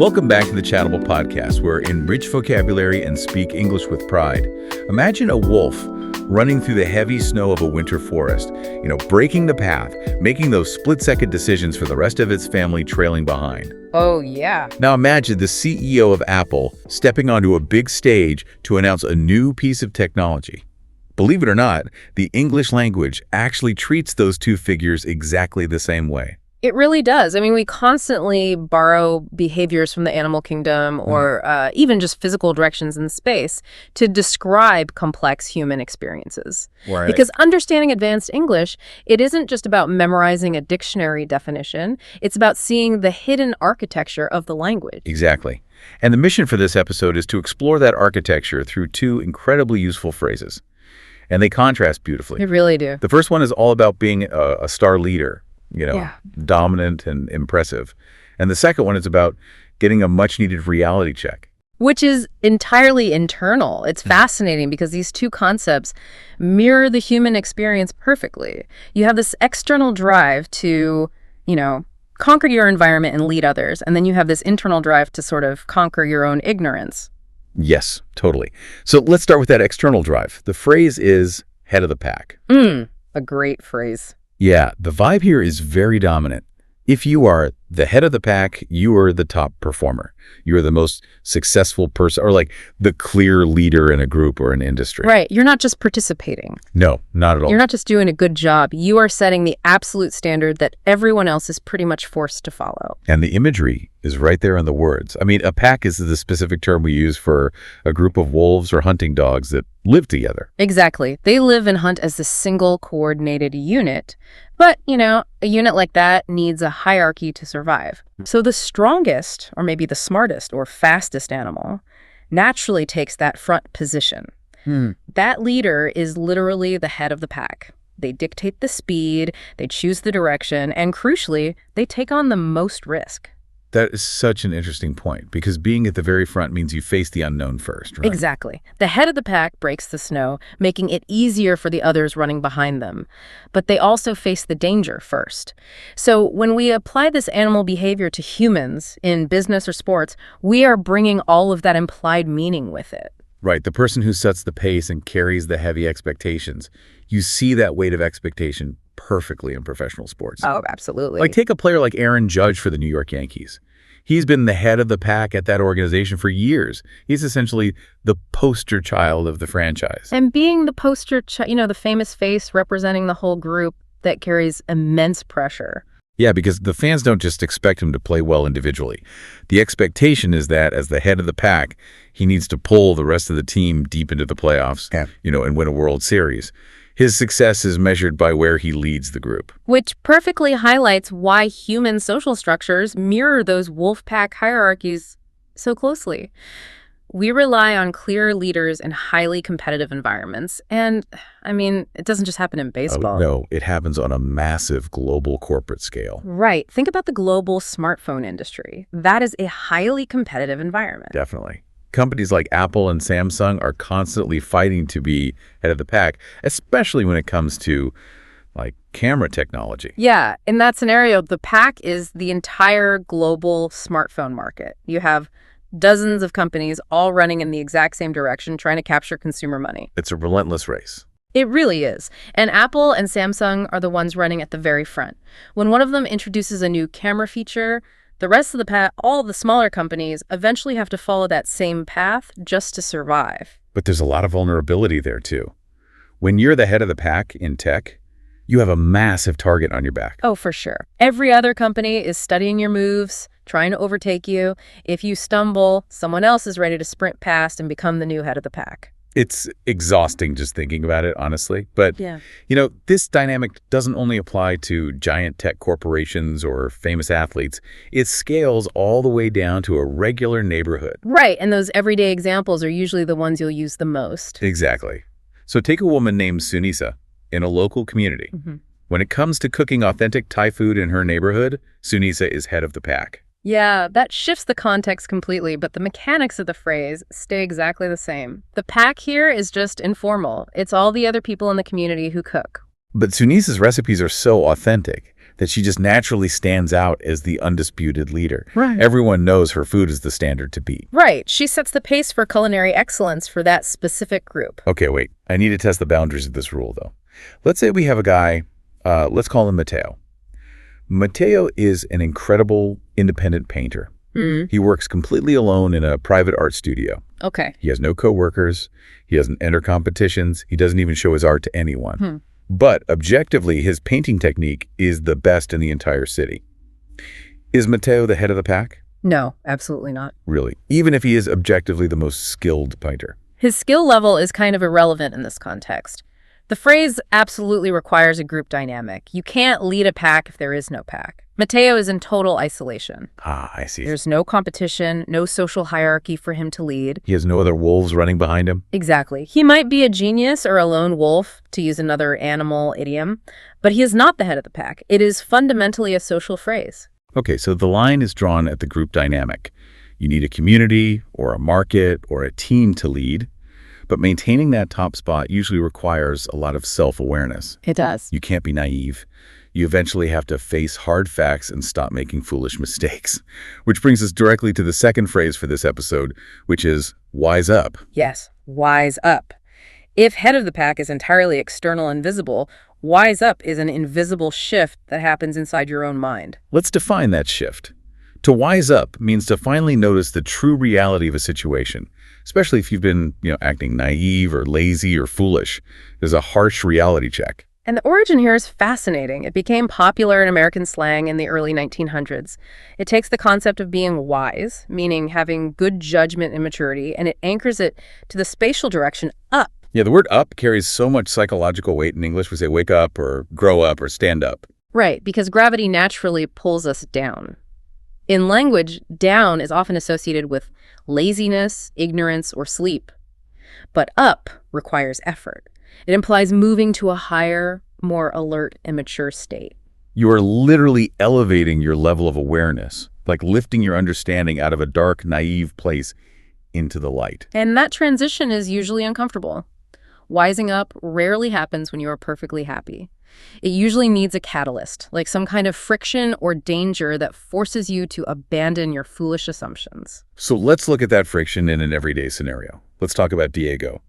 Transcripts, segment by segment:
Welcome back to the Chattable podcast, where enrich vocabulary and speak English with pride. Imagine a wolf running through the heavy snow of a winter forest, breaking the path, making those split-second decisions for the rest of its family trailing behind. Oh, yeah. Now imagine the CEO of Apple stepping onto a big stage to announce a new piece of technology. Believe it or not, the English language actually treats those two figures exactly the same way. It really does. I mean, we constantly borrow behaviors from the animal kingdom or even just physical directions in space to describe complex human experiences. Right. Because understanding advanced English, it isn't just about memorizing a dictionary definition. It's about seeing the hidden architecture of the language. Exactly. And the mission for this episode is to explore that architecture through two incredibly useful phrases. And they contrast beautifully. They really do. The first one is all about being a star leader. Yeah. Dominant and impressive. And the second one is about getting a much-needed reality check. Which is entirely internal. It's fascinating because these two concepts mirror the human experience perfectly. You have this external drive to, conquer your environment and lead others. And then you have this internal drive to sort of conquer your own ignorance. Yes, totally. So let's start with that external drive. The phrase is head of the pack. A great phrase. Yeah, the vibe here is very dominant. If you are the head of the pack, you are the top performer. You are the most successful person, or like the clear leader in a group or an industry. Right. You're not just participating. No, not at all. You're not just doing a good job. You are setting the absolute standard that everyone else is pretty much forced to follow. And the imagery is right there in the words. I mean, a pack is the specific term we use for a group of wolves or hunting dogs that live together. Exactly. They live and hunt as a single coordinated unit. But, a unit like that needs a hierarchy to survive. So the strongest, or maybe the smartest or fastest animal, naturally takes that front position. That leader is literally the head of the pack. They dictate the speed, they choose the direction, and crucially, they take on the most risk. That is such an interesting point, because being at the very front means you face the unknown first, right? Exactly. The head of the pack breaks the snow, making it easier for the others running behind them. But they also face the danger first. So when we apply this animal behavior to humans in business or sports, we are bringing all of that implied meaning with it. Right, the person who sets the pace and carries the heavy expectations. You see that weight of expectation perfectly in professional sports. Oh, absolutely. Like, take a player like Aaron Judge for the New York Yankees. He's been the head of the pack at that organization for years. He's essentially the poster child of the franchise. And being the poster, the famous face representing the whole group, that carries immense pressure. Yeah, because the fans don't just expect him to play well individually. The expectation is that as the head of the pack, he needs to pull the rest of the team deep into the playoffs, and win a World Series. His success is measured by where he leads the group. Which perfectly highlights why human social structures mirror those wolf pack hierarchies so closely. We rely on clear leaders in highly competitive environments. And, it doesn't just happen in baseball. Oh, no, it happens on a massive global corporate scale. Right. Think about the global smartphone industry. That is a highly competitive environment. Definitely. Companies like Apple and Samsung are constantly fighting to be head of the pack, especially when it comes to, camera technology. Yeah. In that scenario, the pack is the entire global smartphone market. You have dozens of companies all running in the exact same direction, trying to capture consumer money. It's a relentless race. It really is. And Apple and Samsung are the ones running at the very front. When one of them introduces a new camera feature, the rest of the pack, all the smaller companies, eventually have to follow that same path just to survive. But there's a lot of vulnerability there, too. When you're the head of the pack in tech, you have a massive target on your back. Oh, for sure. Every other company is studying your moves, trying to overtake you. If you stumble, someone else is ready to sprint past and become the new head of the pack. It's exhausting just thinking about it, honestly. But, this dynamic doesn't only apply to giant tech corporations or famous athletes. It scales all the way down to a regular neighborhood. Right. And those everyday examples are usually the ones you'll use the most. Exactly. So take a woman named Sunisa in a local community. When it comes to cooking authentic Thai food in her neighborhood, Sunisa is head of the pack. Yeah, that shifts the context completely, but the mechanics of the phrase stay exactly the same. The pack here is just informal. It's all the other people in the community who cook. But Sunisa's recipes are so authentic. that she just naturally stands out as the undisputed leader. Right. Everyone knows her food is the standard to beat. Right. She sets the pace for culinary excellence for that specific group. Okay, wait. I need to test the boundaries of this rule, though. Let's say we have a guy, let's call him Mateo. Mateo is an incredible independent painter. Mm-hmm. He works completely alone in a private art studio. Okay. He has no coworkers. He doesn't enter competitions. He doesn't even show his art to anyone. But objectively, his painting technique is the best in the entire city. Is Mateo the head of the pack? No, absolutely not. Really? Even if he is objectively the most skilled painter? His skill level is kind of irrelevant in this context. The phrase absolutely requires a group dynamic. You can't lead a pack if there is no pack. Mateo is in total isolation. Ah, I see. There's no competition, no social hierarchy for him to lead. He has no other wolves running behind him? Exactly. He might be a genius or a lone wolf, to use another animal idiom, but he is not the head of the pack. It is fundamentally a social phrase. Okay, so the line is drawn at the group dynamic. You need a community or a market or a team to lead, but maintaining that top spot usually requires a lot of self-awareness. It does. You can't be naive. You eventually have to face hard facts and stop making foolish mistakes. Which brings us directly to the second phrase for this episode, which is wise up. Yes, wise up. If head of the pack is entirely external and visible, wise up is an invisible shift that happens inside your own mind. Let's define that shift. To wise up means to finally notice the true reality of a situation, especially if you've been, acting naive or lazy or foolish. There's a harsh reality check. And the origin here is fascinating. It became popular in American slang in the early 1900s. It takes the concept of being wise, meaning having good judgment and maturity, and it anchors it to the spatial direction up. Yeah, the word up carries so much psychological weight in English. We say wake up or grow up or stand up. Right, because gravity naturally pulls us down. In language, down is often associated with laziness, ignorance, or sleep. But up requires effort. It implies moving to a higher, more alert and mature state. You are literally elevating your level of awareness, like lifting your understanding out of a dark, naive place into the light. And that transition is usually uncomfortable. Wising up rarely happens when you are perfectly happy. It usually needs a catalyst, like some kind of friction or danger that forces you to abandon your foolish assumptions. So let's look at that friction in an everyday scenario. Let's talk about Diego.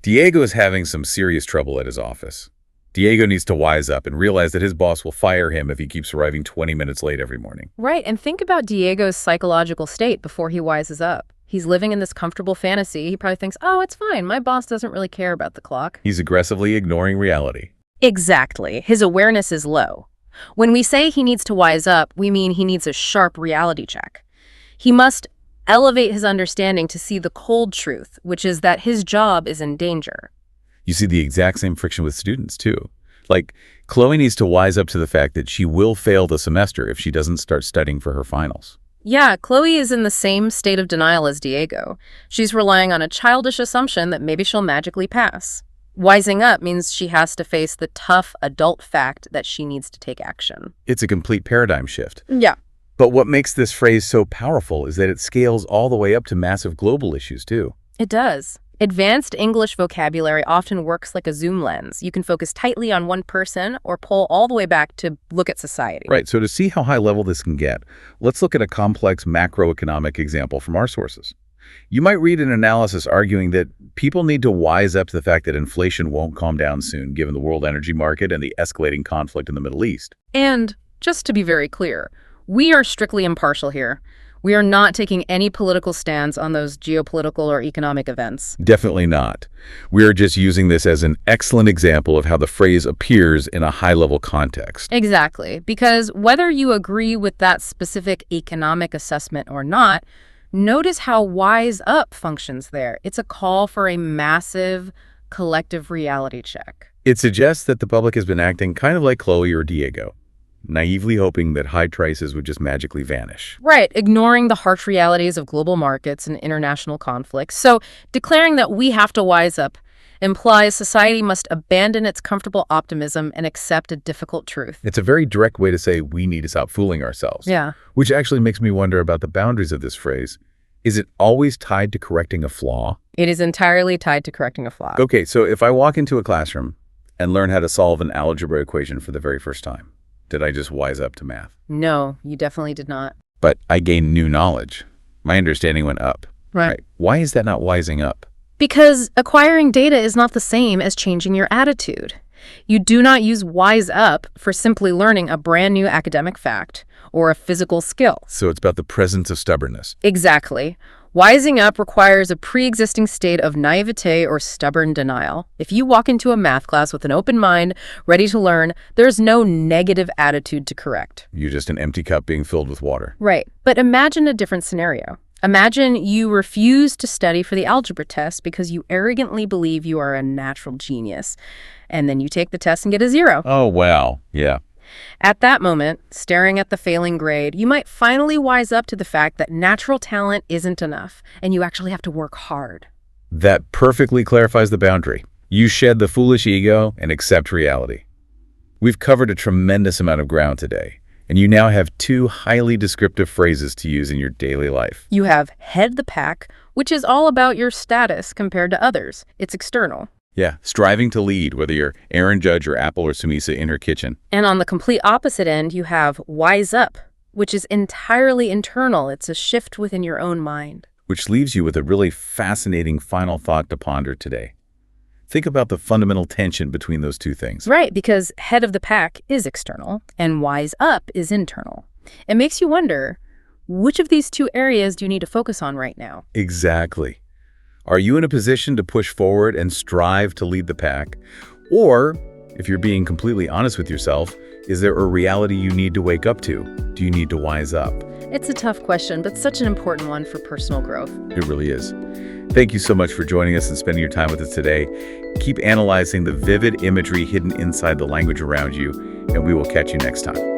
Diego is having some serious trouble at his office. Diego needs to wise up and realize that his boss will fire him if he keeps arriving 20 minutes late every morning. Right, and think about Diego's psychological state before he wises up. He's living in this comfortable fantasy. He probably thinks, oh, it's fine. My boss doesn't really care about the clock. He's aggressively ignoring reality. Exactly. His awareness is low. When we say he needs to wise up, we mean he needs a sharp reality check. He must elevate his understanding to see the cold truth, which is that his job is in danger. You see the exact same friction with students, too. Like, Chloe needs to wise up to the fact that she will fail the semester if she doesn't start studying for her finals. Yeah, Chloe is in the same state of denial as Diego. She's relying on a childish assumption that maybe she'll magically pass. Wising up means she has to face the tough adult fact that she needs to take action. It's a complete paradigm shift. Yeah. But what makes this phrase so powerful is that it scales all the way up to massive global issues, too. It does. Advanced English vocabulary often works like a zoom lens. You can focus tightly on one person or pull all the way back to look at society. Right, so to see how high level this can get, let's look at a complex macroeconomic example from our sources. You might read an analysis arguing that people need to wise up to the fact that inflation won't calm down soon, given the world energy market and the escalating conflict in the Middle East. And just to be very clear, we are strictly impartial here. We are not taking any political stance on those geopolitical or economic events. Definitely not. We are just using this as an excellent example of how the phrase appears in a high-level context. Exactly, because whether you agree with that specific economic assessment or not, notice how wise up functions there. It's a call for a massive collective reality check. It suggests that the public has been acting kind of like Chloe or Diego, naively hoping that high prices would just magically vanish. Right, ignoring the harsh realities of global markets and international conflicts. So declaring that we have to wise up implies society must abandon its comfortable optimism and accept a difficult truth. It's a very direct way to say we need to stop fooling ourselves. Yeah. Which actually makes me wonder about the boundaries of this phrase. Is it always tied to correcting a flaw? It is entirely tied to correcting a flaw. Okay, so if I walk into a classroom and learn how to solve an algebra equation for the very first time, did I just wise up to math. No, you definitely did not. But I gained new knowledge. My understanding went up. Right. Why is that not wising up? Because acquiring data is not the same as changing your attitude. You do not use wise up for simply learning a brand new academic fact or a physical skill. So it's about the presence of stubbornness. Exactly. Wising up requires a pre-existing state of naivete or stubborn denial. If you walk into a math class with an open mind, ready to learn, there's no negative attitude to correct. You're just an empty cup being filled with water. Right. But imagine a different scenario. Imagine you refuse to study for the algebra test because you arrogantly believe you are a natural genius, and then you take the test and get a 0. Oh, wow. Yeah. At that moment, staring at the failing grade, you might finally wise up to the fact that natural talent isn't enough, and you actually have to work hard. That perfectly clarifies the boundary. You shed the foolish ego and accept reality. We've covered a tremendous amount of ground today, and you now have 2 highly descriptive phrases to use in your daily life. You have head the pack, which is all about your status compared to others. It's external. Yeah, striving to lead, whether you're Aaron Judge or Apple or Sumisa in her kitchen. And on the complete opposite end, you have wise up, which is entirely internal. It's a shift within your own mind. Which leaves you with a really fascinating final thought to ponder today. Think about the fundamental tension between those 2 things. Right, because head of the pack is external and wise up is internal. It makes you wonder, which of these 2 areas do you need to focus on right now? Exactly. Are you in a position to push forward and strive to lead the pack? Or, if you're being completely honest with yourself, is there a reality you need to wake up to? Do you need to wise up? It's a tough question, but such an important one for personal growth. It really is. Thank you so much for joining us and spending your time with us today. Keep analyzing the vivid imagery hidden inside the language around you, and we will catch you next time.